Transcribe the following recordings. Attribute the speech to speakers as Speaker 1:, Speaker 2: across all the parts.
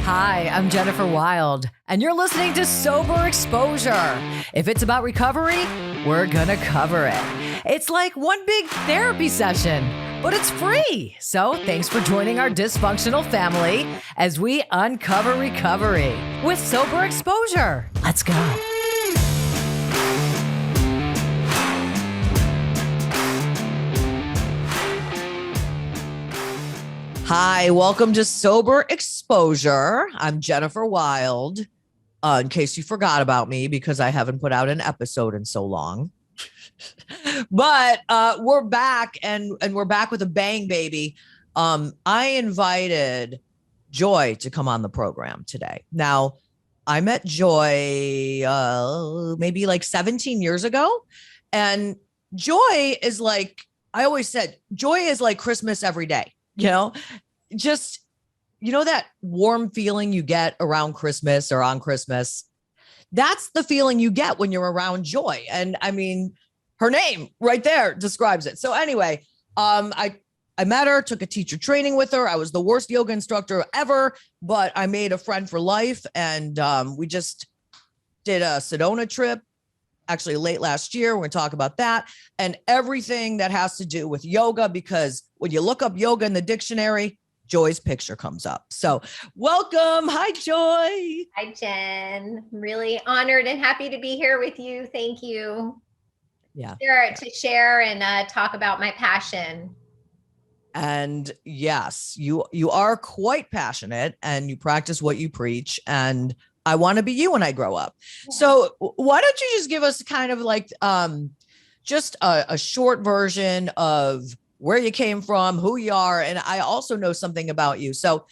Speaker 1: Hi, I'm Jennifer Wild, and you're listening to Sober Exposure. If it's about recovery, we're gonna cover it. It's like one big therapy session, but it's free. So thanks for joining our dysfunctional family as we uncover recovery with Sober Exposure. Let's go. Hi, welcome to Sober Exposure. I'm Jennifer Wild. In case you forgot about me, because I haven't put out an episode in so long. But we're back, and we're back with a bang, baby. I invited Joy to come on the program today. Now, I met Joy maybe like 17 years ago, and Joy is like, I always said, Joy is like Christmas every day. Just, that warm feeling you get around Christmas or on Christmas. That's the feeling you get when you're around Joy. And I mean, her name right there describes it. So anyway, I met her, took a teacher training with her. I was the worst yoga instructor ever, but I made a friend for life. And we just did a Sedona trip. Actually, late last year. We're going to talk about that and everything that has to do with yoga, because when you look up yoga in the dictionary, Joy's picture comes up. So welcome. Hi, Joy.
Speaker 2: Hi, Jen. I'm really honored and happy to be here with you. Thank you.
Speaker 1: Yeah.
Speaker 2: To share and talk about my passion.
Speaker 1: And yes, you are quite passionate and you practice what you preach. And I want to be you when I grow up. So why don't you just give us kind of like just a short version of where you came from, who you are. And I also know something about you. So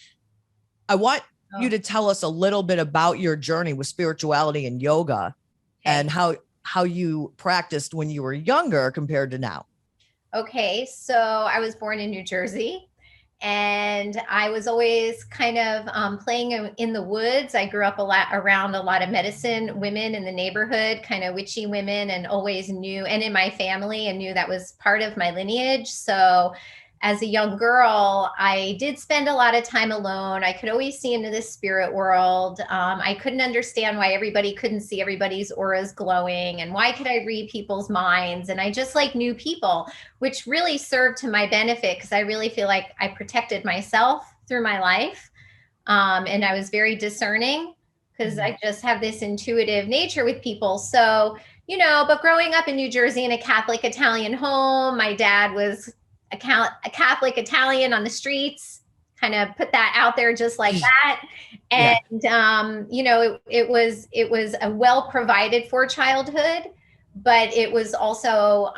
Speaker 1: I want you to tell us a little bit about your journey with spirituality and yoga and how you practiced when you were younger compared to now.
Speaker 2: Okay. So I was born in New Jersey. And I was always kind of playing in the woods. I grew up around a lot of medicine women in the neighborhood, kind of witchy women, and always knew, and in my family, and knew that was part of my lineage. So as a young girl, I did spend a lot of time alone. I could always see into the spirit world. I couldn't understand why everybody couldn't see everybody's auras glowing, and why could I read people's minds? And I just knew people, which really served to my benefit, because I really feel like I protected myself through my life. And I was very discerning, because I just have this intuitive nature with people. So, but growing up in New Jersey in a Catholic Italian home, my dad was a Catholic Italian on the streets, kind of put that out there just like that. And, it was a well provided for childhood, but it was also,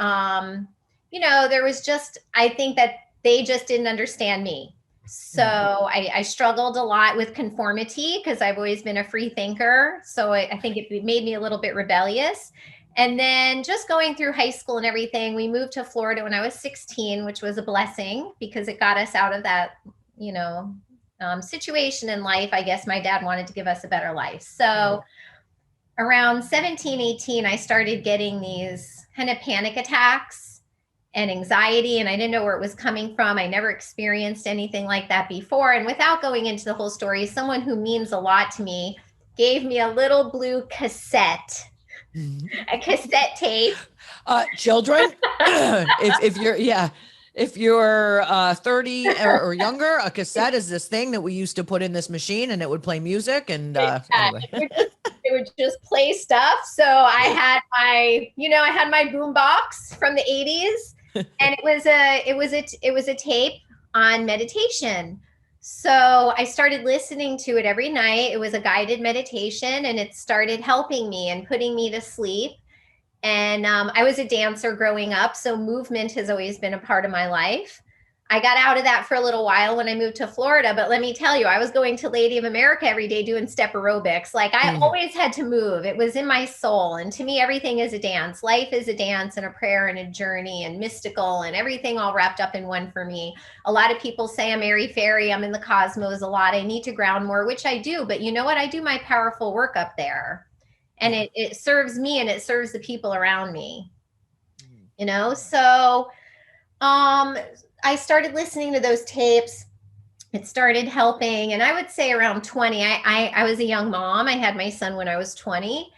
Speaker 2: there was just, I think that they just didn't understand me. So I struggled a lot with conformity, because I've always been a free thinker. So I think it made me a little bit rebellious. And then just going through high school and everything, we moved to Florida when I was 16, which was a blessing, because it got us out of that, situation in life. I guess my dad wanted to give us a better life. So around 17, 18, I started getting these kind of panic attacks and anxiety, and I didn't know where it was coming from. I never experienced anything like that before. And without going into the whole story, someone who means a lot to me gave me a little blue cassette. A cassette tape.
Speaker 1: Children, if you're 30 or younger, a cassette is this thing that we used to put in this machine and it would play music. And anyway,
Speaker 2: it would just play stuff. So I had my boom box from the 80s, and it was a tape on meditation. So I started listening to it every night. It was a guided meditation, and it started helping me and putting me to sleep. And I was a dancer growing up, so movement has always been a part of my life. I got out of that for a little while when I moved to Florida, but let me tell you, I was going to Lady of America every day doing step aerobics. I always had to move. It was in my soul. And to me, everything is a dance. Life is a dance and a prayer and a journey and mystical and everything all wrapped up in one for me. A lot of people say I'm airy-fairy, I'm in the cosmos a lot, I need to ground more, which I do. But you know what? I do my powerful work up there. And it serves me and it serves the people around me. So I started listening to those tapes, it started helping. And I would say around 20, I was a young mom. I had my son when I was 20,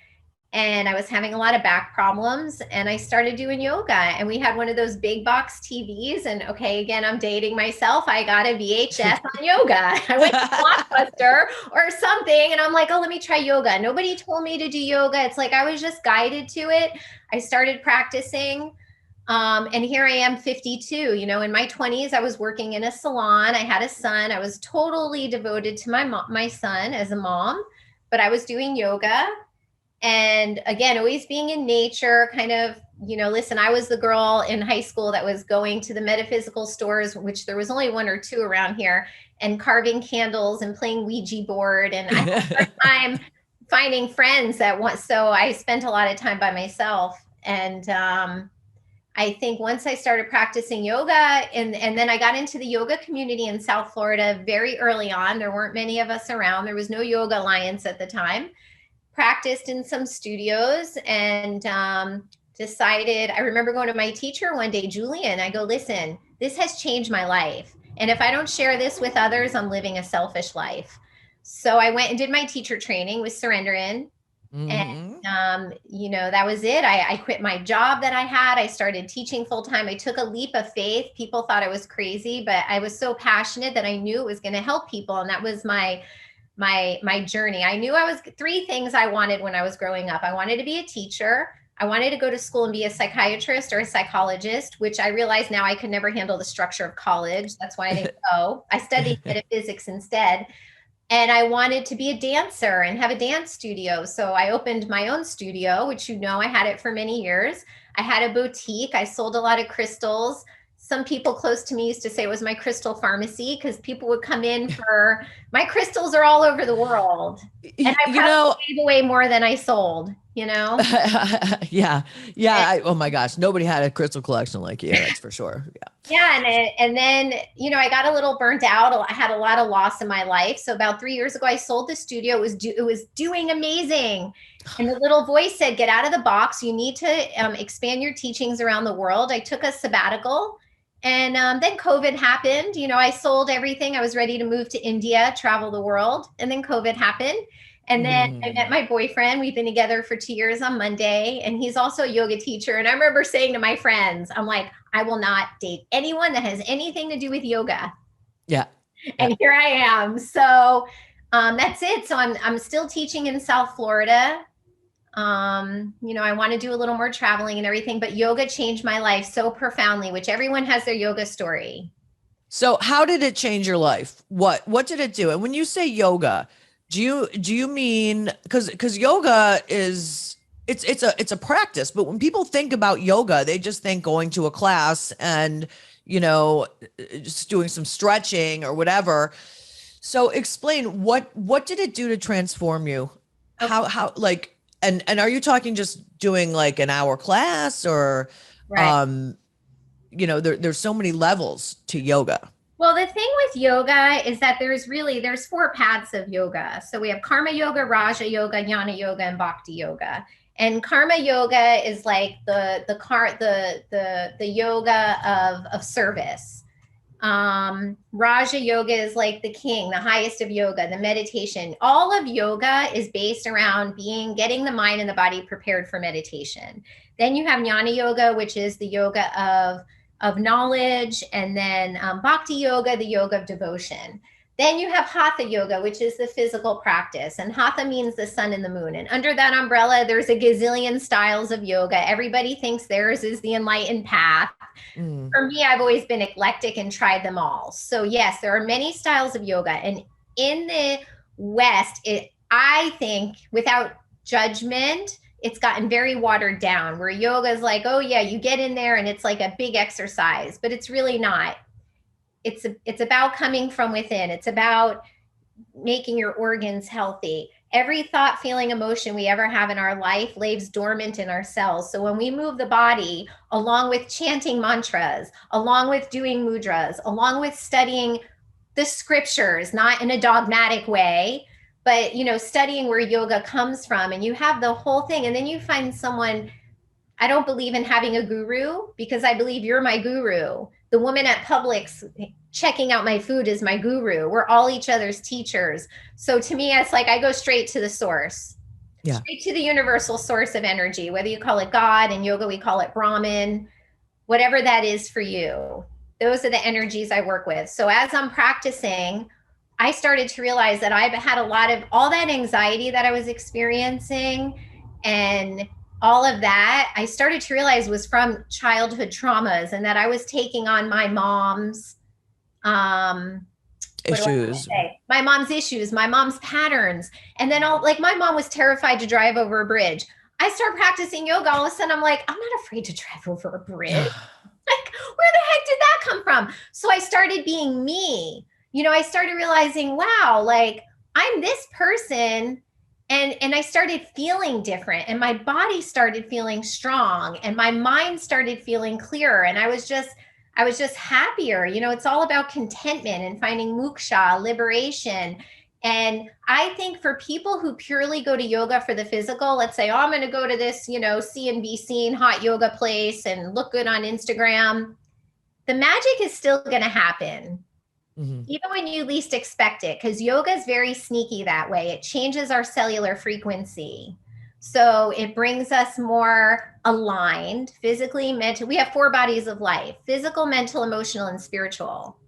Speaker 2: and I was having a lot of back problems, and I started doing yoga, and we had one of those big box TVs. And okay, again, I'm dating myself. I got a VHS on yoga. I went to Blockbuster or something, and I'm like, oh, let me try yoga. Nobody told me to do yoga. It's like I was just guided to it. I started practicing. And here I am 52. In my 20s, I was working in a salon. I had a son. I was totally devoted to my son as a mom, but I was doing yoga. And again, always being in nature, kind of, listen, I was the girl in high school that was going to the metaphysical stores, which there was only one or two around here, and carving candles and playing Ouija board. And I had a hard time finding friends so I spent a lot of time by myself. And I think once I started practicing yoga, and then I got into the yoga community in South Florida very early on. There weren't many of us around. There was no Yoga Alliance at the time. Practiced in some studios, and decided, I remember going to my teacher one day, Julian, I go, listen, this has changed my life. And if I don't share this with others, I'm living a selfish life. So I went and did my teacher training with Surrender In. And, that was it. I quit my job that I had. I started teaching full time. I took a leap of faith. People thought I was crazy, but I was so passionate that I knew it was going to help people. And that was my journey. I knew three things I wanted when I was growing up. I wanted to be a teacher. I wanted to go to school and be a psychiatrist or a psychologist, which I realize now I could never handle the structure of college. That's why I didn't go. I studied metaphysics instead. And I wanted to be a dancer and have a dance studio. So I opened my own studio, which I had it for many years. I had a boutique. I sold a lot of crystals. Some people close to me used to say it was my crystal pharmacy, because people would come in for my crystals are all over the world. And I probably gave away more than I sold,
Speaker 1: Yeah. Oh my gosh. Nobody had a crystal collection like you. That's for sure. Yeah.
Speaker 2: Yeah. And then, I got a little burnt out. I had a lot of loss in my life. So about 3 years ago, I sold the studio. It was doing amazing. And the little voice said, get out of the box. You need to expand your teachings around the world. I took a sabbatical. And then COVID happened. I sold everything. I was ready to move to India, travel the world. And then COVID happened. And then I met my boyfriend. We've been together for 2 years on Monday. And he's also a yoga teacher. And I remember saying to my friends, I'm like, I will not date anyone that has anything to do with yoga.
Speaker 1: Yeah.
Speaker 2: And here I am. So that's it. So I'm still teaching in South Florida. I want to do a little more traveling and everything, but yoga changed my life so profoundly, which everyone has their yoga story.
Speaker 1: So how did it change your life? What did it do? And when you say yoga, do you mean, because yoga is, it's a practice, but when people think about yoga, they just think going to a class and, just doing some stretching or whatever. So explain what did it do to transform you? Okay. How like, and are you talking just doing like an hour class, or, right. There's so many levels to yoga.
Speaker 2: Well, the thing with yoga is that there's four paths of yoga. So we have karma yoga, raja yoga, jnana yoga, and bhakti yoga. And karma yoga is like the yoga of service. Raja yoga is like the king, the highest of yoga, the meditation. All of yoga is based around getting the mind and the body prepared for meditation. Then you have jnana yoga, which is the yoga of knowledge, and then bhakti yoga, the yoga of devotion. Then you have hatha yoga, which is the physical practice. And hatha means the sun and the moon. And under that umbrella, there's a gazillion styles of yoga. Everybody thinks theirs is the enlightened path. For me, I've always been eclectic and tried them all. So yes, there are many styles of yoga. And in the West, I think, without judgment, it's gotten very watered down, where yoga is like, oh yeah, you get in there and it's like a big exercise, but it's really not. It's about coming from within. It's about making your organs healthy. Every thought, feeling, emotion we ever have in our life lays dormant in our cells. So when we move the body, along with chanting mantras, along with doing mudras, along with studying the scriptures, not in a dogmatic way, but studying where yoga comes from, and you have the whole thing. And then you find someone. I don't believe in having a guru, because I believe you're my guru. The woman at Publix checking out my food is my guru. We're all each other's teachers. So to me, it's like I go straight to the source,
Speaker 1: Yeah.
Speaker 2: straight to the universal source of energy, whether you call it God, in yoga, we call it Brahman, whatever that is for you. Those are the energies I work with. So as I'm practicing, I started to realize that I've had a lot of all that anxiety that I was experiencing and all of that, I started to realize was from childhood traumas, and that I was taking on my mom's what do I want to
Speaker 1: Issues.
Speaker 2: say? My mom's issues, my mom's patterns. And then like my mom was terrified to drive over a bridge. I start practicing yoga. All of a sudden I'm like, I'm not afraid to drive over a bridge. Like, where the heck did that come from? So I started being me. I started realizing, wow, like I'm this person. And I started feeling different, and my body started feeling strong, and my mind started feeling clearer. And I was just happier. It's all about contentment and finding moksha, liberation. And I think for people who purely go to yoga for the physical, let's say, oh, I'm going to go to this, see and be seen hot yoga place and look good on Instagram, the magic is still going to happen. Mm-hmm. Even when you least expect it, because yoga is very sneaky that way. It changes our cellular frequency. So it brings us more aligned physically, mentally. We have 4 bodies of life: physical, mental, emotional, and spiritual.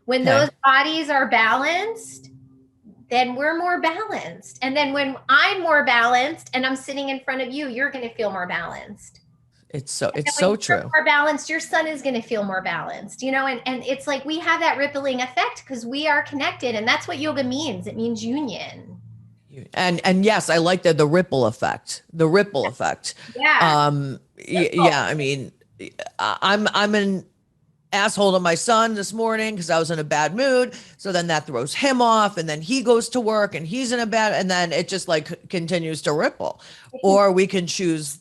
Speaker 2: When those bodies are balanced, then we're more balanced. And then when I'm more balanced and I'm sitting in front of you, you're going to feel more balanced.
Speaker 1: It's so true.
Speaker 2: More balanced, your son is going to feel more balanced, and it's like we have that rippling effect because we are connected, and that's what yoga means. It means union.
Speaker 1: And yes, I like the ripple effect. The ripple effect.
Speaker 2: Yeah.
Speaker 1: Yeah. I mean, I'm an asshole to my son this morning because I was in a bad mood. So then that throws him off, and then he goes to work and he's in a bad, and then it just like continues to ripple. Or we can choose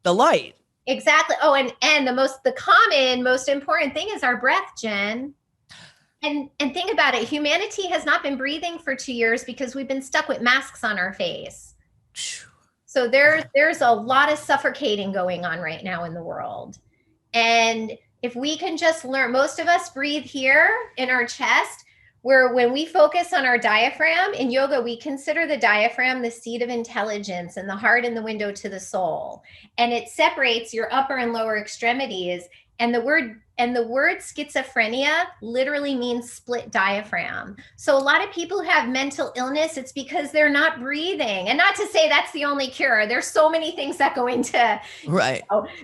Speaker 1: the light.
Speaker 2: Exactly. Oh, and the common, most important thing is our breath, Jen. And think about it. Humanity has not been breathing for 2 years because we've been stuck with masks on our face. So there's a lot of suffocating going on right now in the world. And if we can just learn, most of us breathe here in our chest, where when we focus on our diaphragm in yoga, we consider the diaphragm the seat of intelligence and the heart and the window to the soul. And it separates your upper and lower extremities. And the word schizophrenia literally means split diaphragm. So a lot of people who have mental illness, it's because they're not breathing. And not to say that's the only cure. There's so many things that go into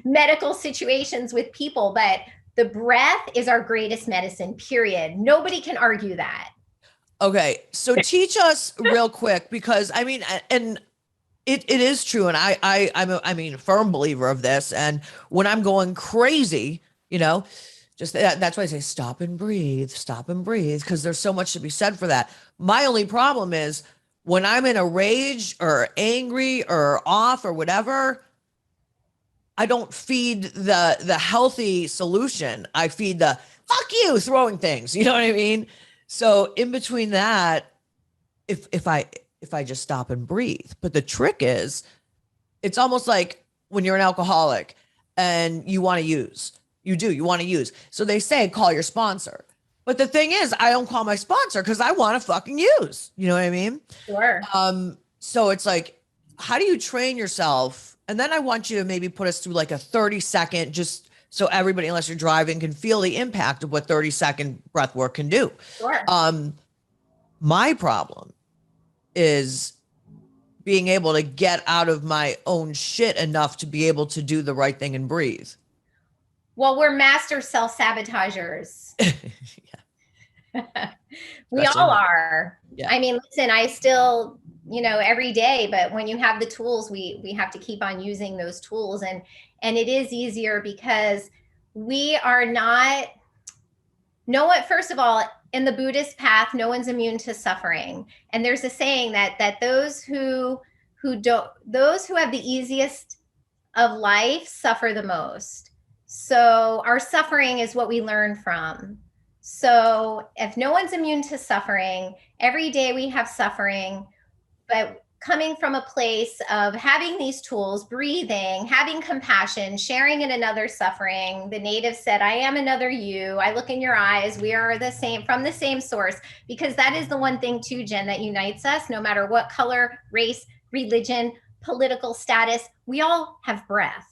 Speaker 2: medical situations with people, but the breath is our greatest medicine, period. Nobody can argue that.
Speaker 1: Okay. So teach us real quick, because I mean, and it is true. And I'm a firm believer of this. And when I'm going crazy, just that's why I say stop and breathe, because there's so much to be said for that. My only problem is when I'm in a rage or angry or off or whatever, I don't feed the healthy solution. I feed the fuck you throwing things. You know what I mean? So in between that, if I just stop and breathe. But the trick is, it's almost like when you're an alcoholic and you want to use. You want to use. So they say, call your sponsor. But the thing is, I don't call my sponsor because I want to fucking use. You know what I mean?
Speaker 2: Sure.
Speaker 1: So it's like, how do you train yourself? And then I want you to maybe put us through like a 30-second, just so everybody, unless you're driving, can feel the impact of what 30-second breath work can do.
Speaker 2: Sure.
Speaker 1: My problem is being able to get out of my own shit enough to be able to do the right thing and breathe.
Speaker 2: Well, we're master self-sabotagers. We all are. Yeah. I mean, listen, I still, every day, but when you have the tools, we have to keep on using those tools. And it is easier because we are not, first of all, in the Buddhist path, no one's immune to suffering. And there's a saying that those who have the easiest of life suffer the most. So our suffering is what we learn from. So if no one's immune to suffering, every day we have suffering, but coming from a place of having these tools, breathing, having compassion, sharing in another's suffering. The native said, I am another you. I look in your eyes. We are the same, from the same source, because that is the one thing too, Jen, that unites us, no matter what color, race, religion, political status. We all have breath.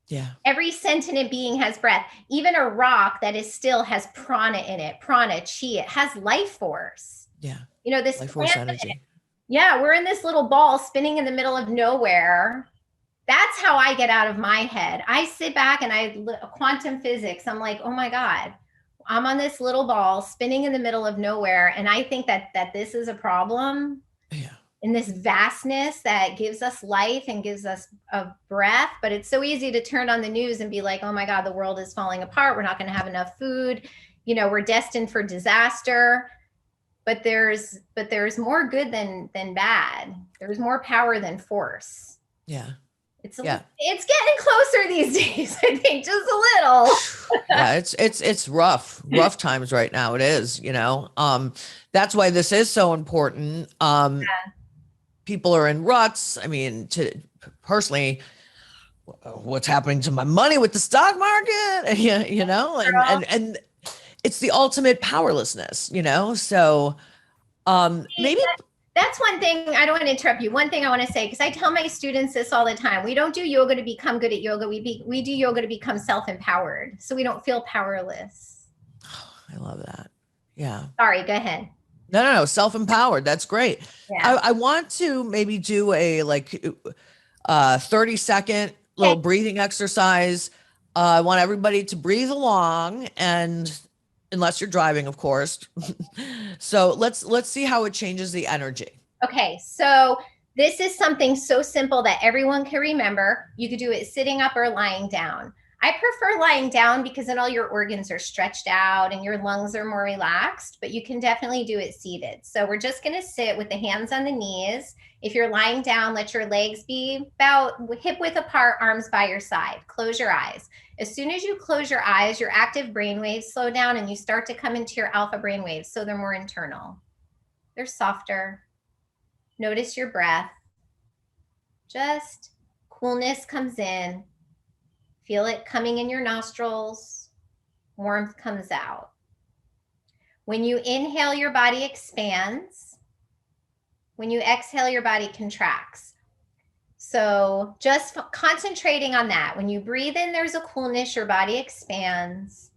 Speaker 1: Yeah.
Speaker 2: Every sentient being has breath. Even a rock that is still has prana in it, prana, chi, it has life force.
Speaker 1: Yeah.
Speaker 2: You know, this
Speaker 1: life force energy.
Speaker 2: Yeah, we're in this little ball spinning in the middle of nowhere. That's how I get out of my head. I sit back and quantum physics. I'm like, oh my God, I'm on this little ball spinning in the middle of nowhere. And I think that this is a problem.
Speaker 1: Yeah.
Speaker 2: In this vastness that gives us life and gives us a breath. But it's so easy to turn on the news and be like, oh my God, the world is falling apart. We're not going to have enough food. You know, we're destined for disaster. But there's more good than bad. There's more power than force.
Speaker 1: Yeah.
Speaker 2: It's getting closer these days, I think, just a little.
Speaker 1: Yeah, it's rough times right now. It is, you know. That's why this is so important. People are in ruts. I mean, personally, what's happening to my money with the stock market? You know, and it's the ultimate powerlessness, you know? So maybe
Speaker 2: that's one thing. I don't want to interrupt you. One thing I want to say, because I tell my students this all the time. We don't do yoga to become good at yoga. We do yoga to become self-empowered. So we don't feel powerless.
Speaker 1: Oh, I love that. Yeah.
Speaker 2: Sorry, go ahead.
Speaker 1: No. Self-empowered. That's great.
Speaker 2: Yeah.
Speaker 1: I want to maybe do a 30-second little breathing exercise. I want everybody to breathe along, and unless you're driving, of course. So let's see how it changes the energy.
Speaker 2: Okay, so this is something so simple that everyone can remember. You could do it sitting up or lying down. I prefer lying down because then all your organs are stretched out and your lungs are more relaxed, but you can definitely do it seated. So we're just going to sit with the hands on the knees. If you're lying down, let your legs be about hip width apart, arms by your side. Close your eyes. As soon as you close your eyes, your active brain waves slow down and you start to come into your alpha brain waves. So they're more internal. They're softer. Notice your breath. Just coolness comes in. Feel it coming in your nostrils. Warmth comes out. When you inhale, your body expands. When you exhale, your body contracts. So just concentrating on that. When you breathe in, there's a coolness, your body expands.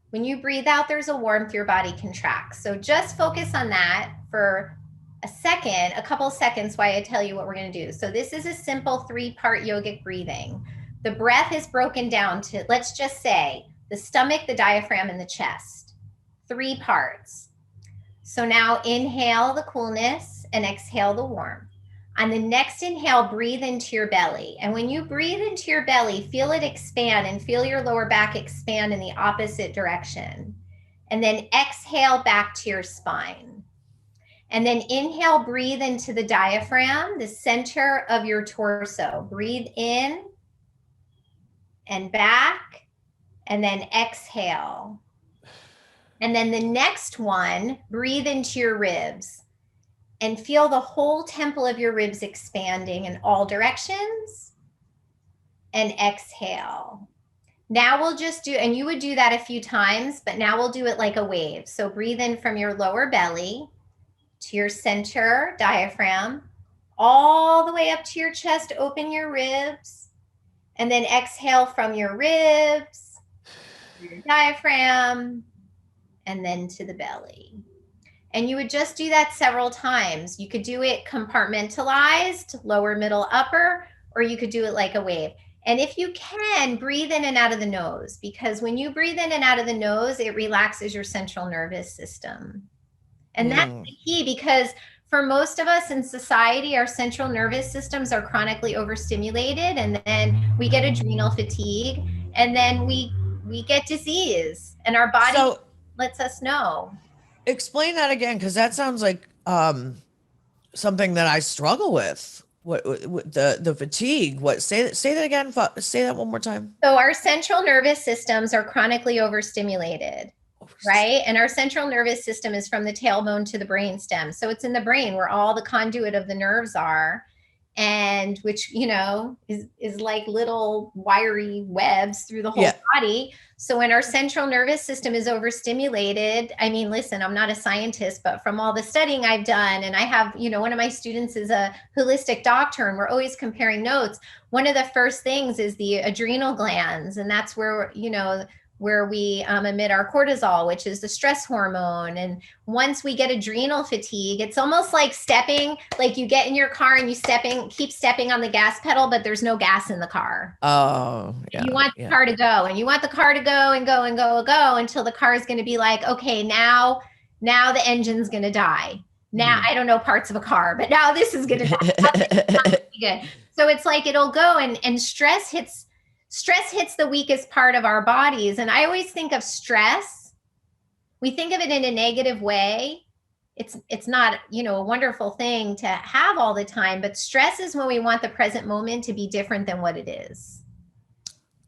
Speaker 2: When you breathe out, there's a warmth, your body contracts. So just focus on that for a couple seconds while I tell you what we're going to do. So this is a simple 3-part yogic breathing. The breath is broken down to, let's just say, the stomach, the diaphragm, and the chest. 3 parts. So now inhale the coolness and exhale the warmth. On the next inhale, breathe into your belly. And when you breathe into your belly, feel it expand and feel your lower back expand in the opposite direction. And then exhale back to your spine. And then inhale, breathe into the diaphragm, the center of your torso. Breathe in and back, and then exhale. And then the next one, breathe into your ribs and feel the whole temple of your ribs expanding in all directions, and exhale. Now we'll just do, and you would do that a few times, but now we'll do it like a wave. So breathe in from your lower belly to your center diaphragm, all the way up to your chest, open your ribs, and then exhale from your ribs, your diaphragm, and then to the belly. And you would just do that several times. You could do it compartmentalized, lower, middle, upper, or you could do it like a wave. And if you can, breathe in and out of the nose, because when you breathe in and out of the nose, it relaxes your central nervous system. And that's the key, because for most of us in society, our central nervous systems are chronically overstimulated, and then we get adrenal fatigue, and then we get disease, and our body lets us know.
Speaker 1: Explain that again, because that sounds like something that I struggle with. What the fatigue? What say that again? Say that one more time.
Speaker 2: So our central nervous systems are chronically overstimulated. Right. And our central nervous system is from the tailbone to the brain stem. So it's in the brain where all the conduit of the nerves are, and which, is like little wiry webs through the whole body. So when our central nervous system is overstimulated, I mean, listen, I'm not a scientist, but from all the studying I've done, and I have, one of my students is a holistic doctor, and we're always comparing notes. One of the first things is the adrenal glands, and that's where, where we emit our cortisol, which is the stress hormone. And once we get adrenal fatigue, it's almost like stepping, like you get in your car and keep stepping on the gas pedal, but there's no gas in the car.
Speaker 1: Oh, yeah.
Speaker 2: You want the car to go, and you want the car to go and go and go and go until the car is going to be like, okay, now the engine's going to die. Now, I don't know parts of a car, but now this is going to die. Good. So it's like, it'll go, and stress hits the weakest part of our bodies. And I always think of stress, we think of it in a negative way. It's not, a wonderful thing to have all the time, but stress is when we want the present moment to be different than what it is.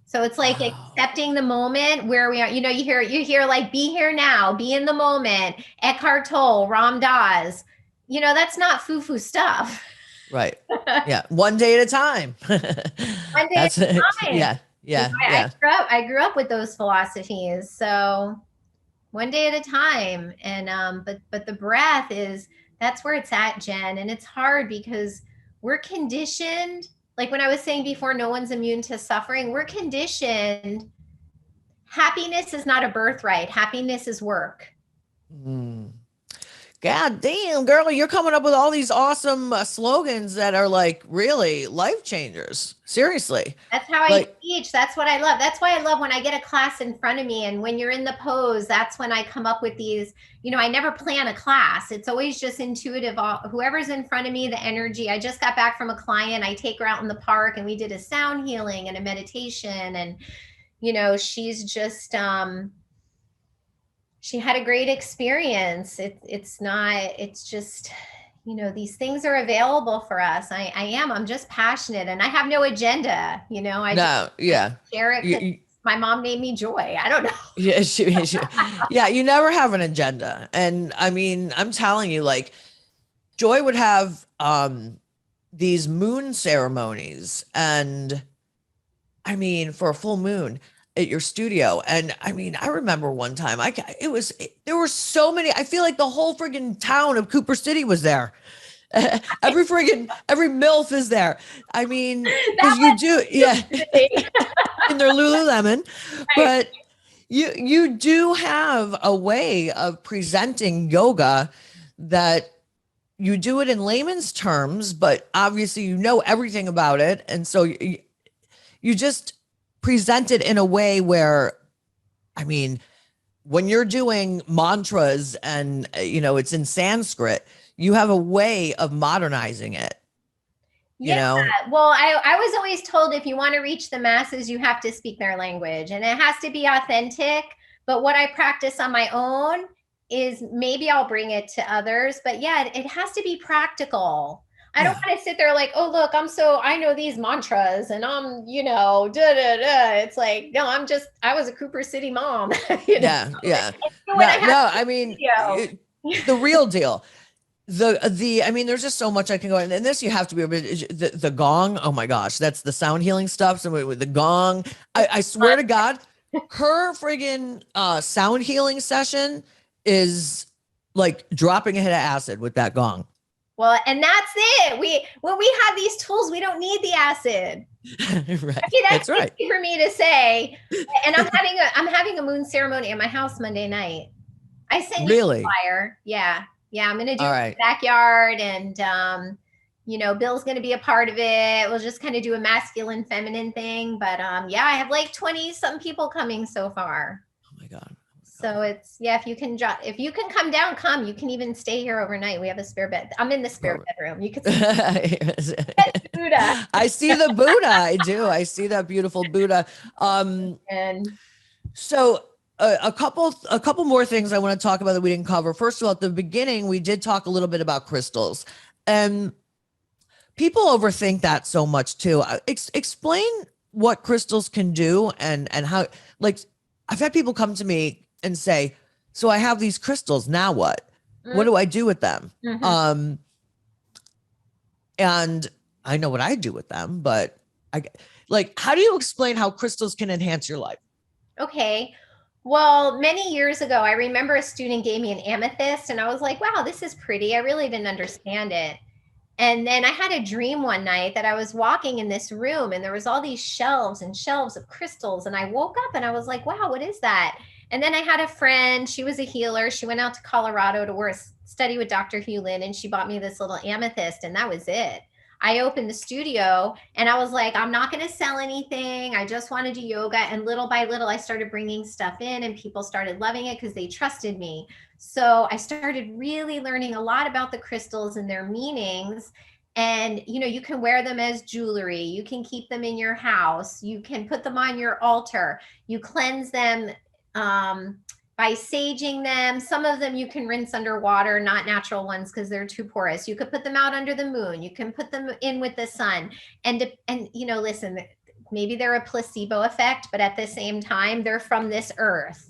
Speaker 2: So it's like accepting the moment where we are, you hear like, be here now, be in the moment, Eckhart Tolle, Ram Dass, that's not foo-foo stuff.
Speaker 1: Right. Yeah. One day at a time.
Speaker 2: One day at a time.
Speaker 1: Yeah. Yeah.
Speaker 2: I grew up with those philosophies. So one day at a time. And, but the breath that's where it's at, Jen. And it's hard because we're conditioned. Like when I was saying before, no one's immune to suffering. We're conditioned. Happiness is not a birthright. Happiness is work.
Speaker 1: God damn, girl, you're coming up with all these awesome slogans that are like really life changers. Seriously.
Speaker 2: That's how I teach. That's what I love. That's why I love when I get a class in front of me, and when you're in the pose, that's when I come up with these, I never plan a class. It's always just intuitive. Whoever's in front of me, the energy. I just got back from a client. I take her out in the park and we did a sound healing and a meditation, and, she's just, she had a great experience. It's just, these things are available for us. I'm just passionate, and I have no agenda, share it. My mom named me Joy. I don't know.
Speaker 1: Yeah. You never have an agenda. And I mean, I'm telling you, like, Joy would have, these moon ceremonies, and I mean, for a full moon at your studio. And I mean, I remember one time there were so many, I feel like the whole friggin' town of Cooper City was there. Every MILF is there. I mean, because you do, in their Lululemon, but you do have a way of presenting yoga that you do it in layman's terms, but obviously everything about it. And so you just present it in a way where, I mean, when you're doing mantras and, it's in Sanskrit, you have a way of modernizing it.
Speaker 2: Well, I was always told if you want to reach the masses, you have to speak their language, and it has to be authentic. But what I practice on my own is maybe I'll bring it to others, but it has to be practical. I don't want to sit there like, oh, look, I know these mantras and I'm, It's like, no, I was a Cooper City mom.
Speaker 1: Yeah. I mean, the real deal. I mean, there's just so much I can go in. And this, you have to be the gong. Oh my gosh, that's the sound healing stuff. So with the gong, I swear to God, her friggin' sound healing session is like dropping a hit of acid with that gong.
Speaker 2: Well, and that's it. When we have these tools, we don't need the acid.
Speaker 1: Right.
Speaker 2: That's right. For me to say. And I'm having a moon ceremony at my house Monday night. I sent you a flyer. Yeah. I'm going to do it in the backyard, and Bill's going to be a part of it. We'll just kind of do a masculine, feminine thing. But I have like 20 some people coming so far.
Speaker 1: Oh my God.
Speaker 2: So it's, if you can come down, come. You can even stay here overnight. We have a spare bed. I'm in the spare bedroom. You can see Buddha.
Speaker 1: I see the Buddha. I do. I see that beautiful Buddha. So a couple more things I want to talk about that we didn't cover. First of all, at the beginning, we did talk a little bit about crystals, and people overthink that so much too. Explain what crystals can do and how, like, I've had people come to me and say, So I have these crystals. Now what? What do I do with them?
Speaker 2: Mm-hmm.
Speaker 1: And I know what I do with them, but I like, how do you explain how crystals can enhance your life?
Speaker 2: Okay. Well, many years ago, I remember a student gave me an amethyst, and I was like, wow, this is pretty. I really didn't understand it. And then I had a dream one night that I was walking in this room and there was all these shelves and shelves of crystals. And I woke up and I was like, wow, what is that? And then I had a friend, she was a healer. She went out to Colorado to work, study with Dr. Hewlin, and she bought me this little amethyst, and that was it. I opened the studio and I was like, I'm not going to sell anything. I just want to do yoga. And little by little, I started bringing stuff in and people started loving it because they trusted me. So I started really learning a lot about the crystals and their meanings. And you can wear them as jewelry. You can keep them in your house. You can put them on your altar. You cleanse them by saging them. Some of them you can rinse underwater, not natural ones because they're too porous. You could put them out under the moon. You can put them in with the sun. And listen, maybe they're a placebo effect, but at the same time, they're from this earth.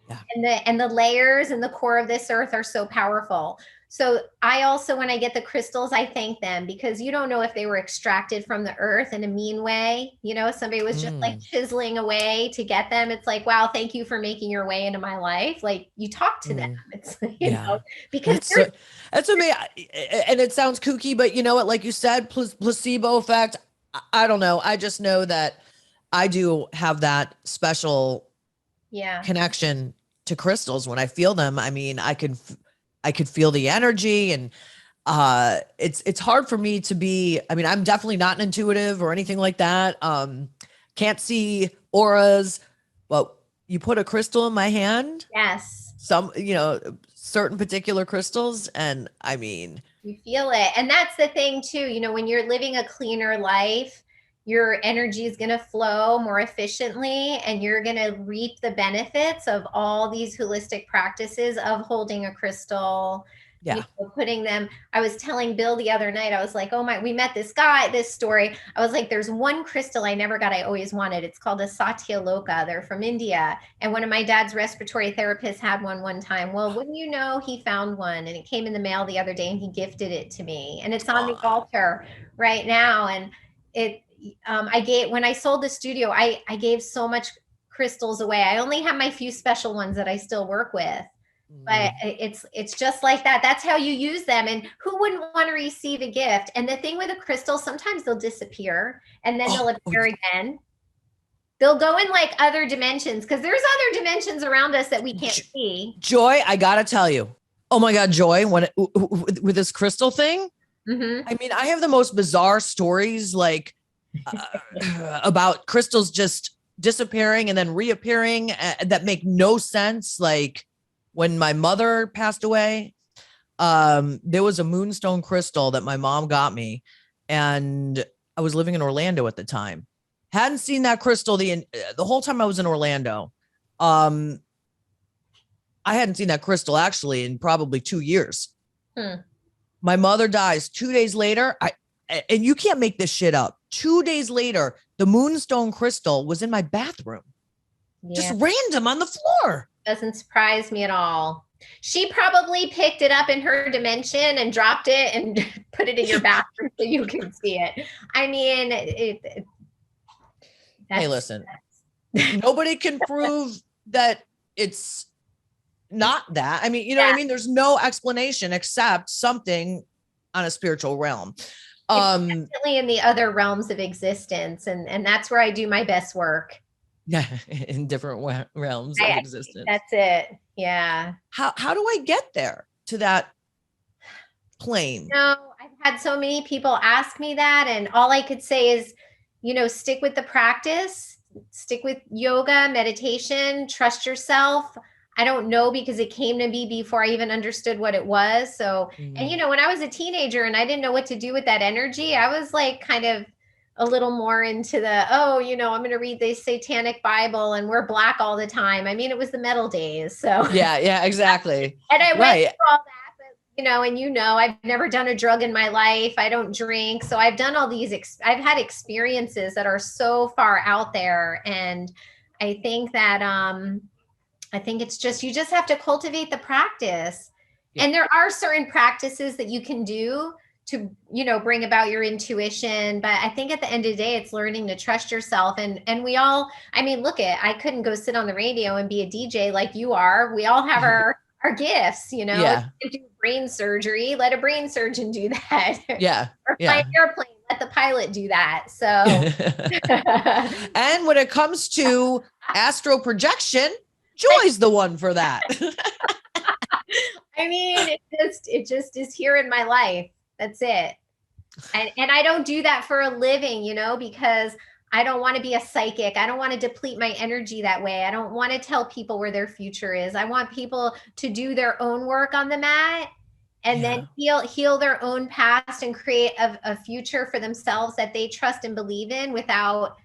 Speaker 1: Yeah.
Speaker 2: And the layers and the core of this earth are so powerful. So I also, when I get the crystals, I thank them because you don't know if they were extracted from the earth in a mean way. Somebody was just like chiseling away to get them. It's like, wow, thank you for making your way into my life. Like you talk to them. It's, because
Speaker 1: that's amazing. And it sounds kooky, but you know what, like you said, placebo effect. I don't know. I just know that I do have that special connection to crystals. When I feel them, I mean, I could feel the energy, and it's hard for me to be, I mean, I'm definitely not an intuitive or anything like that. Can't see auras, but you put a crystal in my hand.
Speaker 2: Yes.
Speaker 1: Some, certain particular crystals, and I mean,
Speaker 2: you feel it. And that's the thing too, when you're living a cleaner life, your energy is going to flow more efficiently and you're going to reap the benefits of all these holistic practices of holding a crystal, putting them. I was telling Bill the other night, I was like, oh my, we met this guy, this story. I was like, there's one crystal I never got, I always wanted. It's called a Satyaloka. They're from India. And one of my dad's respiratory therapists had one time. Well, wouldn't you know, he found one and it came in the mail the other day and he gifted it to me. And it's on the altar right now. And when I sold the studio, I gave so much crystals away. I only have my few special ones that I still work with, but it's just like that. That's how you use them. And who wouldn't want to receive a gift? And the thing with a crystal, sometimes they'll disappear and then they'll appear again. They'll go in like other dimensions because there's other dimensions around us that we can't see.
Speaker 1: Joy, I gotta tell you, oh my God, Joy, with this crystal thing, I mean, I have the most bizarre stories, like about crystals just disappearing and then reappearing that make no sense. Like when my mother passed away, there was a moonstone crystal that my mom got me, and I was living in Orlando at the time. Hadn't seen that crystal the whole time I was in Orlando. I hadn't seen that crystal actually in probably 2 years. My mother dies 2 days later. And you can't make this shit up. 2 days later, the moonstone crystal was in my bathroom. Just random on the floor.
Speaker 2: Doesn't surprise me at all. She probably picked it up in her dimension and dropped it and put it in your bathroom so you can see it. I mean,
Speaker 1: hey, listen, nobody can prove that it's not that. I mean, you know what I mean? There's no explanation except something on a spiritual realm.
Speaker 2: Definitely in the other realms of existence. And that's where I do my best work.
Speaker 1: Yeah, in different realms of existence.
Speaker 2: That's it. Yeah.
Speaker 1: How do I get there to that plane?
Speaker 2: I've had so many people ask me that, and all I could say is, stick with the practice, stick with yoga, meditation, trust yourself. I don't know because it came to me before I even understood what it was. So, and when I was a teenager and I didn't know what to do with that energy, I was like kind of a little more into the, I'm going to read the satanic Bible and wear black all the time. I mean, it was the metal days. So
Speaker 1: yeah, exactly.
Speaker 2: And I went through all that, but I've never done a drug in my life. I don't drink. So I've done all these, I've had experiences that are so far out there. And I think that, I think it's just, you just have to cultivate the practice. Yeah. And there are certain practices that you can do to, bring about your intuition. But I think at the end of the day, it's learning to trust yourself. And we all, I couldn't go sit on the radio and be a DJ like you are. We all have our gifts,
Speaker 1: Yeah.
Speaker 2: If you do brain surgery, let a brain surgeon do that.
Speaker 1: Yeah.
Speaker 2: Or fly an airplane, let the pilot do that. So.
Speaker 1: And when it comes to astral projection, Joy's the one for that.
Speaker 2: It just is here in my life. That's it. And I don't do that for a living, because I don't want to be a psychic. I don't want to deplete my energy that way. I don't want to tell people where their future is. I want people to do their own work on the mat and then heal their own past and create a future for themselves that they trust and believe in without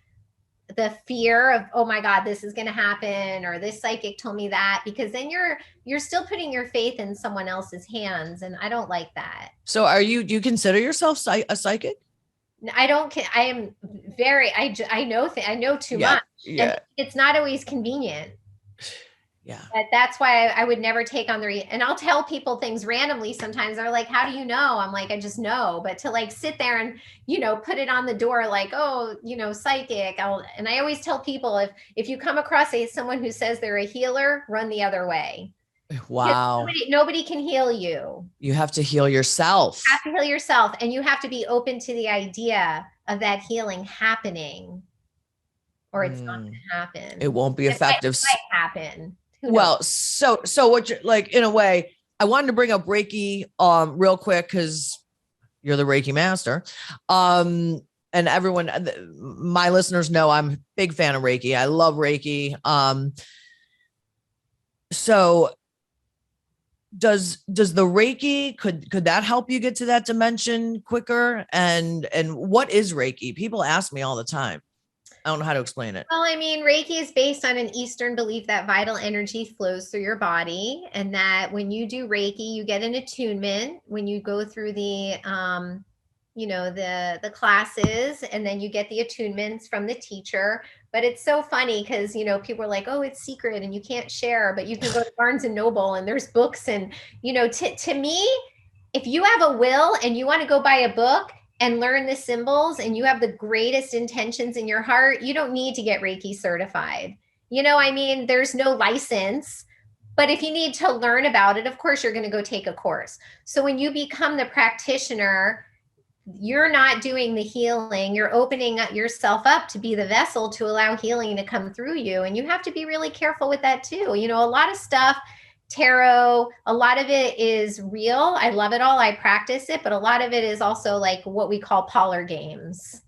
Speaker 2: the fear of, oh my God, this is going to happen, or this psychic told me that, because then you're still putting your faith in someone else's hands. And I don't like that. So
Speaker 1: do you consider yourself a psychic?
Speaker 2: I don't, I am very, I know too much.
Speaker 1: Yeah.
Speaker 2: And it's not always convenient.
Speaker 1: Yeah.
Speaker 2: But that's why I would never take on and I'll tell people things randomly. Sometimes they're like, how do you know? I'm like, I just know. But to sit there and, put it on the door, like, oh, psychic. And I always tell people, if you come across someone who says they're a healer, run the other way.
Speaker 1: Wow.
Speaker 2: Nobody can heal you.
Speaker 1: You have to heal yourself.
Speaker 2: You have to heal yourself. And you have to be open to the idea of that healing happening, or it's not going to happen.
Speaker 1: It won't be effective.
Speaker 2: It might happen.
Speaker 1: Well, so what you're in a way, I wanted to bring up Reiki, real quick, because you're the Reiki master. And everyone, my listeners know I'm a big fan of Reiki. I love Reiki. So does the Reiki, could that help you get to that dimension quicker? And what is Reiki? People ask me all the time. I don't know how to explain it.
Speaker 2: Well, Reiki is based on an Eastern belief that vital energy flows through your body, and that when you do Reiki, you get an attunement when you go through the, the classes, and then you get the attunements from the teacher. But it's so funny because, people are like, oh, it's secret and you can't share, but you can go to Barnes and Noble and there's books. And, to me, if you have a will and you want to go buy a book and learn the symbols and you have the greatest intentions in your heart, you don't need to get Reiki certified. There's no license, but if you need to learn about it, of course, you're going to go take a course. So when you become the practitioner, you're not doing the healing. You're opening yourself up to be the vessel to allow healing to come through you. And you have to be really careful with that too. A lot of stuff, tarot, a lot of it is real. I love it all. I practice it, but a lot of it is also like what we call parlor games,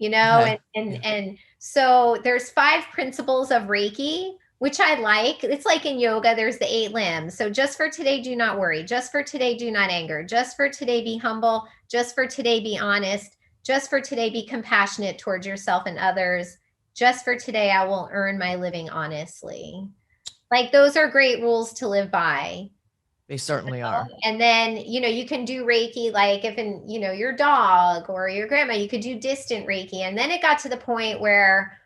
Speaker 1: Okay.
Speaker 2: and so there's 5 principles of Reiki, which I like. It's like in yoga, there's the 8 limbs. So just for today, do not worry. Just for today, do not anger. Just for today, be humble. Just for today, be honest. Just for today, be compassionate towards yourself and others. Just for today, I will earn my living honestly. Like, those are great rules to live by.
Speaker 1: They certainly are.
Speaker 2: And then, you can do Reiki, like if your dog or your grandma, you could do distant Reiki. And then it got to the point where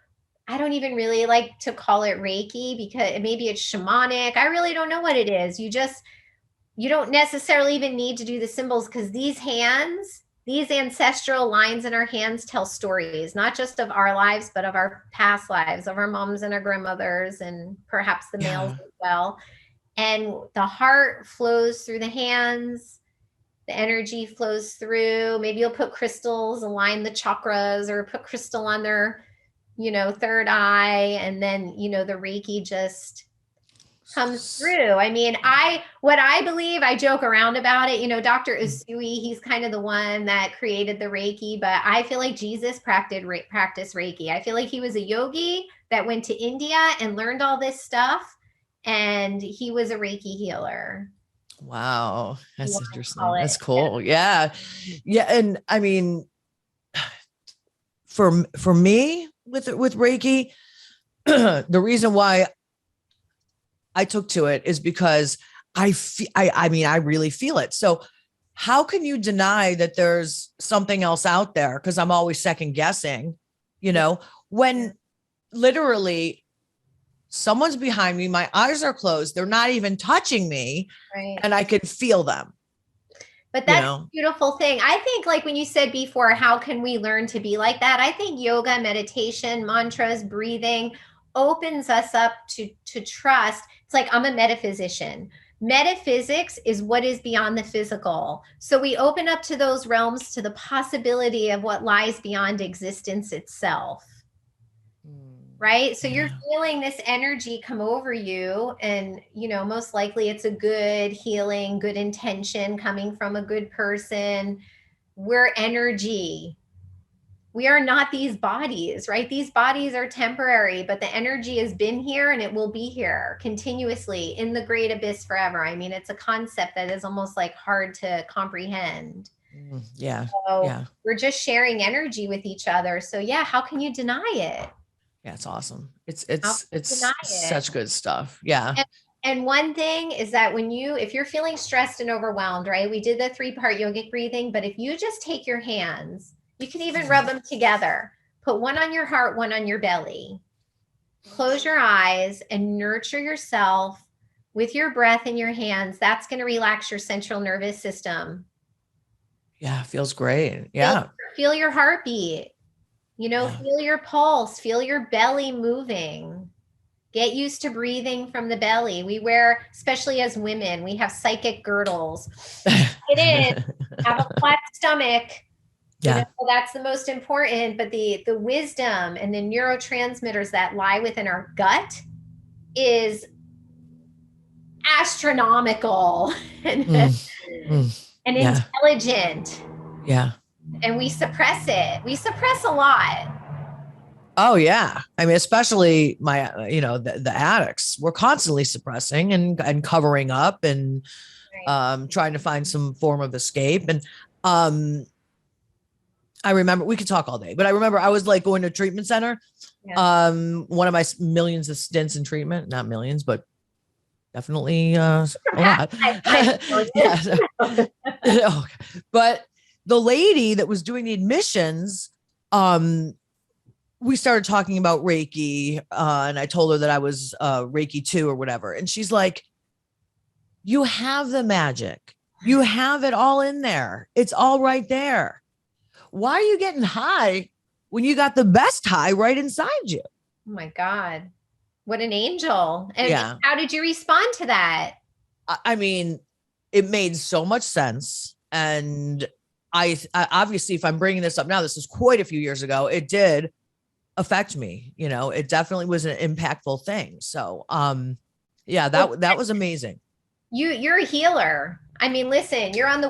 Speaker 2: I don't even really like to call it Reiki, because maybe it's shamanic. I really don't know what it is. You don't necessarily even need to do the symbols, because these ancestral lines in our hands tell stories, not just of our lives, but of our past lives, of our moms and our grandmothers, and perhaps the males as well. And the heart flows through the hands. The energy flows through. Maybe you'll put crystals, align the chakras, or put crystal on their, third eye. And then, the Reiki just comes through. What I believe, I joke around about it, Dr. Usui, he's kind of the one that created the Reiki, but I feel like Jesus practiced Reiki. I feel like he was a yogi that went to India and learned all this stuff, and he was a Reiki healer.
Speaker 1: Wow. That's interesting. That's cool. Yeah. And for me with Reiki, the reason why I took to it is because I really feel it. So how can you deny that there's something else out there? Because I'm always second guessing, when literally someone's behind me. My eyes are closed. They're not even touching me.
Speaker 2: Right.
Speaker 1: And I can feel them.
Speaker 2: But that's a beautiful thing. I think, like when you said before, how can we learn to be like that? I think yoga, meditation, mantras, breathing opens us up to trust. It's like, I'm a metaphysician. Metaphysics is what is beyond the physical. So we open up to those realms, to the possibility of what lies beyond existence itself. Right? So you're feeling this energy come over you, and, you know, most likely it's a good healing, good intention coming from a good person. We're energy. We are not these bodies, right? These bodies are temporary, but the energy has been here and it will be here continuously in the great abyss forever. I mean, it's a concept that is almost like hard to comprehend.
Speaker 1: Yeah.
Speaker 2: So we're just sharing energy with each other. So yeah, how can you deny it?
Speaker 1: Yeah, it's awesome. It's such good stuff. Yeah.
Speaker 2: And one thing is that if you're feeling stressed and overwhelmed, right? We did the 3-part yogic breathing, but if you just take your hands, you can even rub them together. Put one on your heart, one on your belly. Close your eyes and nurture yourself with your breath in your hands. That's going to relax your central nervous system.
Speaker 1: Yeah, feels great. Yeah.
Speaker 2: Feel your heartbeat. You know, feel your pulse, feel your belly moving. Get used to breathing from the belly. We wear, especially as women, we have psychic girdles. Get in, have a flat stomach.
Speaker 1: Yeah.
Speaker 2: You know, that's the most important. But the wisdom and the neurotransmitters that lie within our gut is astronomical and intelligent.
Speaker 1: Yeah.
Speaker 2: And we suppress it. We suppress a lot.
Speaker 1: Oh yeah. I mean, especially the addicts, we're constantly suppressing and covering up and trying to find some form of escape. And I remember, we could talk all day, but I remember I was like going to a treatment center. Yeah. One of my millions of stints in treatment, not millions, but definitely a lot. Yeah. But the lady that was doing the admissions, we started talking about Reiki, and I told her that I was Reiki 2 or whatever. And she's like, you have the magic. You have it all in there. It's all right there. Why are you getting high when you got the best high right inside you?
Speaker 2: Oh my God. What an angel. And how did you respond to that?
Speaker 1: I mean, it made so much sense. And I obviously, if I'm bringing this up now, this is quite a few years ago, it did affect me. You know, it definitely was an impactful thing. So, that was amazing.
Speaker 2: You're a healer. I mean, listen, you're on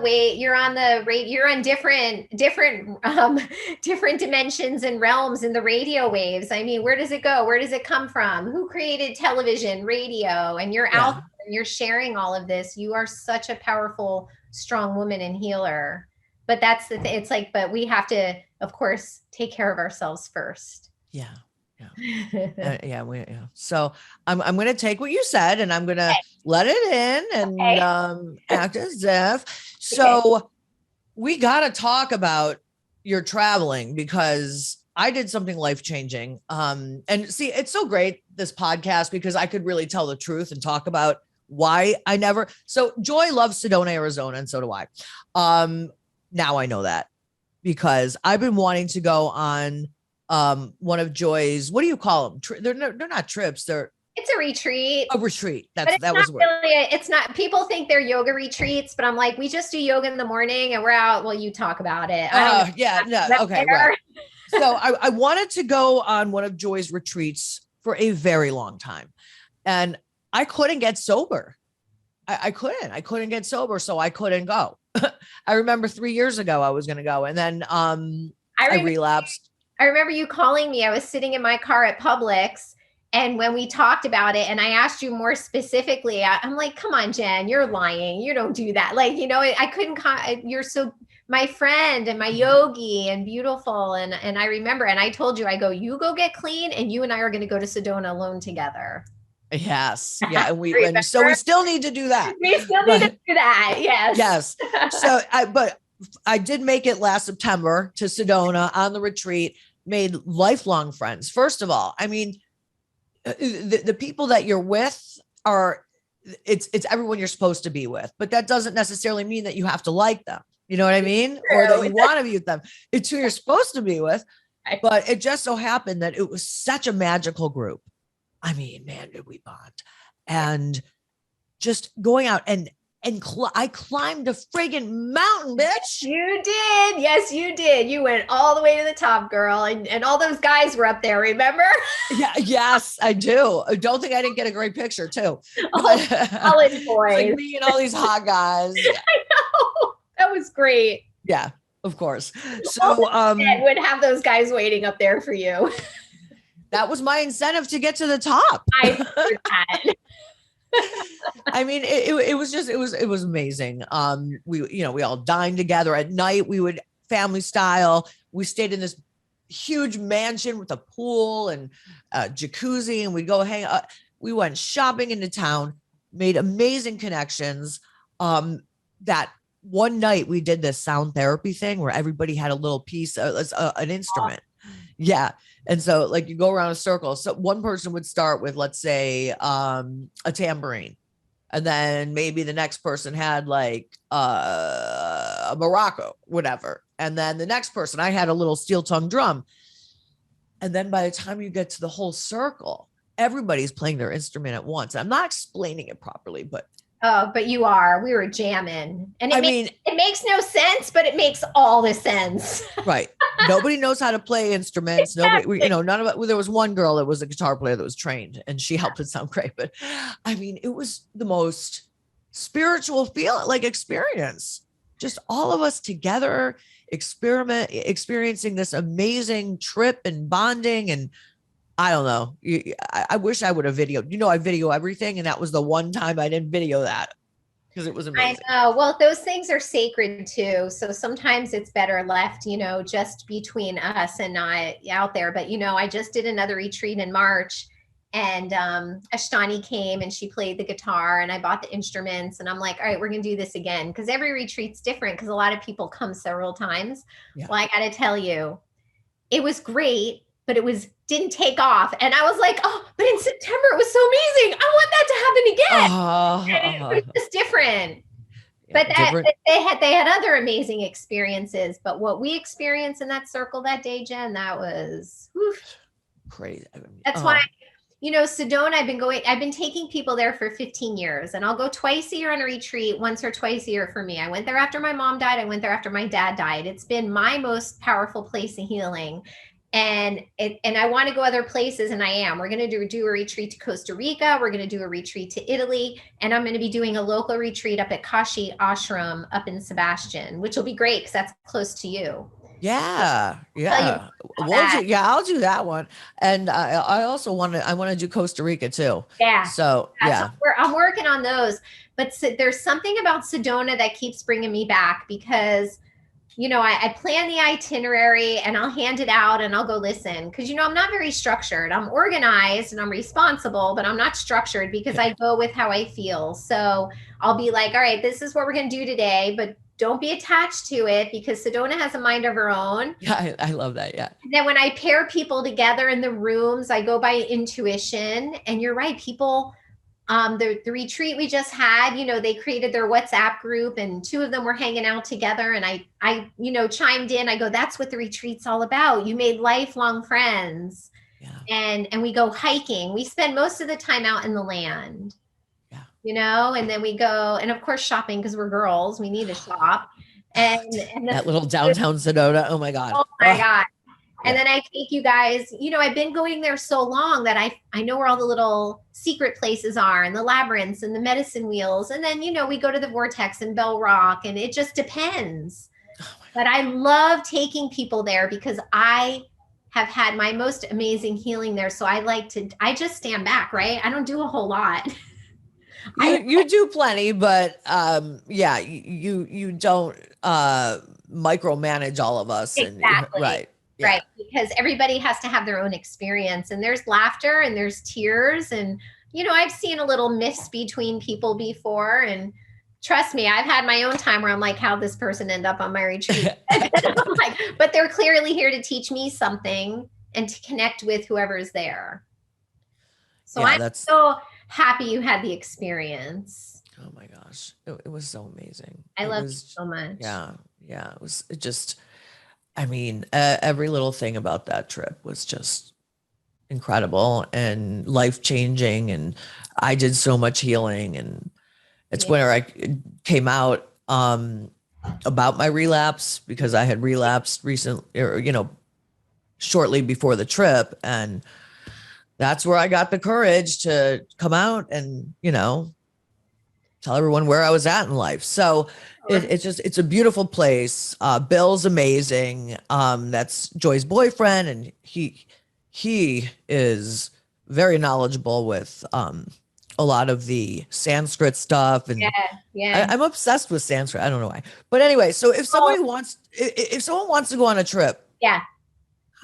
Speaker 2: different dimensions and realms in the radio waves. I mean, where does it go? Where does it come from? Who created television, radio? And you're out there and you're sharing all of this. You are such a powerful, strong woman and healer. But that's the thing. It's like, but we have to, of course, take care of ourselves first.
Speaker 1: Yeah. So I'm going to take what you said and I'm going to let it in and act as if. So we got to talk about your traveling, because I did something life-changing. And see, it's so great, this podcast, because I could really tell the truth and talk about why I never. So Joy loves Sedona, Arizona, and so do I. Now I know that, because I've been wanting to go on one of Joy's, what do you call them? They're not trips.
Speaker 2: It's a retreat.
Speaker 1: A retreat. That was
Speaker 2: really, it's not, people think they're yoga retreats, but I'm like, we just do yoga in the morning and we're out. Well, you talk about it.
Speaker 1: Okay. Right. So I wanted to go on one of Joy's retreats for a very long time, and I couldn't get sober. I couldn't get sober. So I couldn't go. I remember 3 years ago, I was going to go, and then I relapsed.
Speaker 2: I remember you calling me. I was sitting in my car at Publix, and when we talked about it and I asked you more specifically, I'm like, come on, Jen, you're lying. You don't do that. Like, you know, I couldn't, you're so my friend and my yogi and beautiful. And I remember, and I told you, I go, you go get clean and you and I are going to go to Sedona alone together.
Speaker 1: Yes. Yeah. And so we still need to do that.
Speaker 2: We still need to do that. Yes.
Speaker 1: Yes. So, but I did make it last September to Sedona on the retreat, made lifelong friends. First of all, I mean, the people that you're with are, it's everyone you're supposed to be with, but that doesn't necessarily mean that you have to like them. You know what I mean? Or that you want to be with them. It's who you're supposed to be with. But it just so happened that it was such a magical group. I mean, man, did we bond. And just going out and I climbed a friggin' mountain, bitch.
Speaker 2: You did. Yes, you did. You went all the way to the top, girl. And all those guys were up there, remember?
Speaker 1: Yeah, yes, I do. I don't think I didn't get a great picture too.
Speaker 2: Oh, college boys.
Speaker 1: Like me and all these hot guys.
Speaker 2: I know. That was great.
Speaker 1: Yeah, of course. So
Speaker 2: would have those guys waiting up there for you.
Speaker 1: That was my incentive to get to the top.
Speaker 2: I heard that.
Speaker 1: I mean, it was amazing. We all dined together at night. We would family style. We stayed in this huge mansion with a pool and jacuzzi, and we'd go hang out. We went shopping into town, made amazing connections. That one night we did this sound therapy thing where everybody had a little piece, an instrument. Yeah. And so like you go around a circle. So one person would start with, let's say, a tambourine. And then maybe the next person had like a maraca, whatever. And then the next person, I had a little steel tongue drum. And then by the time you get to the whole circle, everybody's playing their instrument at once. I'm not explaining it properly, but
Speaker 2: oh, but you are. We were jamming. And it makes no sense, but it makes all the sense.
Speaker 1: Right. Nobody knows how to play instruments. Nobody, none of it. There was one girl that was a guitar player that was trained and she helped it sound great. But I mean, it was the most spiritual experience. Just all of us together, experiencing this amazing trip and bonding. And I don't know. I wish I would have videoed. I video everything. And that was the one time I didn't video that because it was amazing.
Speaker 2: I know. Well, those things are sacred too. So sometimes it's better left, just between us and not out there. But, I just did another retreat in March and Ashtani came and she played the guitar and I bought the instruments and I'm like, all right, we're going to do this again. Because every retreat's different because a lot of people come several times. Yeah. Well, I got to tell you, it was great. But didn't take off. And I was like, oh, but in September, it was so amazing. I want that to happen again. And it was just different. Yeah, but they had other amazing experiences. But what we experienced in that circle that day, Jen, that was
Speaker 1: crazy.
Speaker 2: That's why, Sedona, I've been taking people there for 15 years and I'll go twice a year on a retreat, once or twice a year for me. I went there after my mom died. I went there after my dad died. It's been my most powerful place of healing. And I want to go other places, and I am. We're going to do a retreat to Costa Rica. We're going to do a retreat to Italy, and I'm going to be doing a local retreat up at Kashi Ashram up in Sebastian, which will be great because that's close to you.
Speaker 1: Yeah, yeah. I'll do that one, and I also want to do Costa Rica too.
Speaker 2: Yeah.
Speaker 1: So yeah,
Speaker 2: so I'm working on those, but there's something about Sedona that keeps bringing me back because. I plan the itinerary and I'll hand it out and I'll go listen because, I'm not very structured. I'm organized and I'm responsible, but I'm not structured because I go with how I feel. So I'll be like, all right, this is what we're going to do today, but don't be attached to it because Sedona has a mind of her own.
Speaker 1: Yeah, I love that. Yeah.
Speaker 2: And then when I pair people together in the rooms, I go by intuition. And you're right, people... the retreat we just had, they created their WhatsApp group and two of them were hanging out together. And I chimed in, I go, that's what the retreat's all about. You made lifelong friends. Yeah. And we go hiking. We spend most of the time out in the land, and then we go, and of course shopping because we're girls, we need to shop. And
Speaker 1: that little downtown Sedona. Oh my God.
Speaker 2: Oh my God. And then I take you guys, I've been going there so long that I know where all the little secret places are and the labyrinths and the medicine wheels. And then, we go to the Vortex and Bell Rock and it just depends. But I love taking people there because I have had my most amazing healing there. So I just stand back, right? I don't do a whole lot.
Speaker 1: You do plenty, but you don't micromanage all of us.
Speaker 2: Exactly.
Speaker 1: And, right.
Speaker 2: Yeah. Right. Because everybody has to have their own experience and there's laughter and there's tears. And, I've seen a little miss between people before. And trust me, I've had my own time where I'm like, how'd this person end up on my retreat? But they're clearly here to teach me something and to connect with whoever's there. So I'm so happy you had the experience.
Speaker 1: Oh my gosh. It was so amazing.
Speaker 2: I love you so much.
Speaker 1: Yeah. Yeah. It just, I mean, every little thing about that trip was just incredible and life-changing. And I did so much healing, and it's where I came out, about my relapse, because I had relapsed recently, or, shortly before the trip. And that's where I got the courage to come out and, tell everyone where I was at in life. So it's a beautiful place. Bill's amazing. That's Joy's boyfriend. And he is very knowledgeable with, a lot of the Sanskrit stuff. And I'm obsessed with Sanskrit. I don't know why, but anyway, so if someone wants to go on a trip,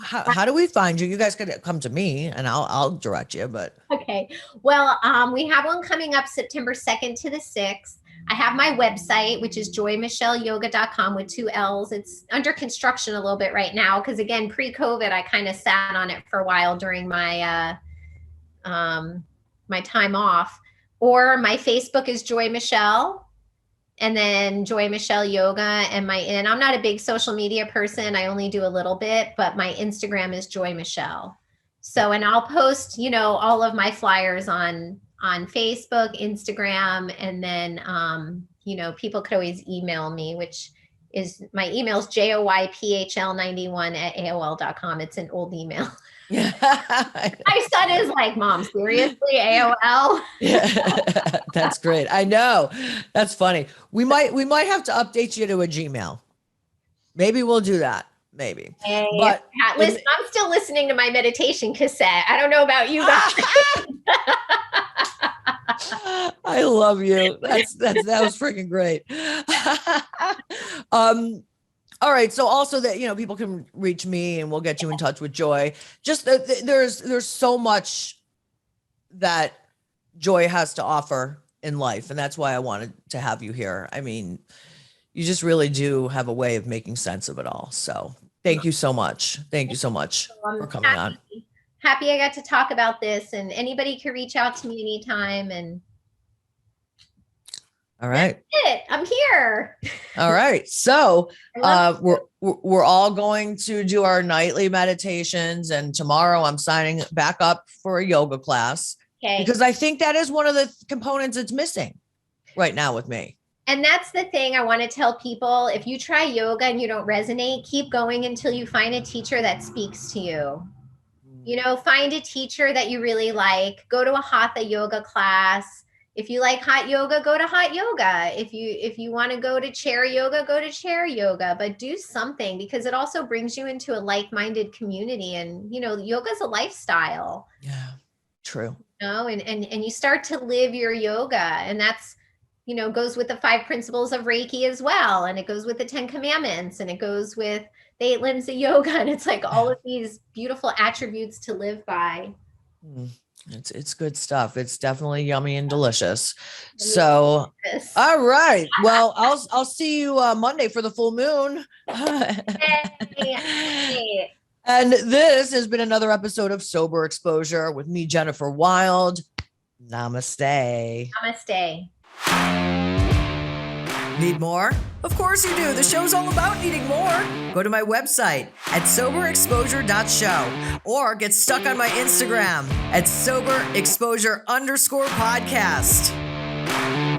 Speaker 1: how do we find you? You guys could come to me and I'll direct you, but.
Speaker 2: Okay. Well, we have one coming up September 2nd to the 6th. I have my website, which is joymichelleyoga.com with 2 L's. It's under construction a little bit right now, because again, pre-COVID, I kind of sat on it for a while during my my time off. Or my Facebook is Joy Michelle, and then Joy Michelle Yoga, and I'm not a big social media person. I only do a little bit, but my Instagram is Joy Michelle. So, and I'll post, all of my flyers on Facebook, Instagram, and then, people could always email me, which is, my email is joyphl91@aol.com. It's an old email. My son is like, Mom, seriously, AOL?
Speaker 1: Yeah, that's great. I know. That's funny. We might have to update you to a Gmail. Maybe we'll do that. Maybe.
Speaker 2: Hey, but listen, I'm still listening to my meditation cassette. I don't know about you guys.
Speaker 1: I love you. That was freaking great. All right. So also that, people can reach me and we'll get you in touch with Joy. Just there's so much that Joy has to offer in life. And that's why I wanted to have you here. I mean, you just really do have a way of making sense of it all. So thank you so much. Thank you so much for coming on.
Speaker 2: Happy I got to talk about this, and anybody can reach out to me anytime. And
Speaker 1: all right.
Speaker 2: That's it. I'm here.
Speaker 1: All right. So we're all going to do our nightly meditations, and tomorrow I'm signing back up for a yoga class. Okay. Because I think that is one of the components that's missing right now with me.
Speaker 2: And that's the thing I want to tell people. If you try yoga and you don't resonate, keep going until you find a teacher that speaks to you. Find a teacher that you really like. Go to a hatha yoga class. If you like hot yoga, go to hot yoga. If you want to go to chair yoga, go to chair yoga, but do something, because it also brings you into a like-minded community. And, yoga is a lifestyle.
Speaker 1: Yeah, true.
Speaker 2: And you start to live your yoga, and that's, goes with the 5 principles of Reiki as well. And it goes with the 10 commandments, and it goes with the 8 limbs of yoga. And it's like all of these beautiful attributes to live by.
Speaker 1: It's good stuff. It's definitely yummy and delicious. So, all right. Well, I'll see you Monday for the full moon.
Speaker 2: Hey.
Speaker 1: And this has been another episode of Sober Exposure with me, Jennifer Wild. Namaste.
Speaker 2: Namaste.
Speaker 1: Need more? Of course you do. The show's all about needing more. Go to my website at soberexposure.show or get stuck on my Instagram at soberexposure_podcast.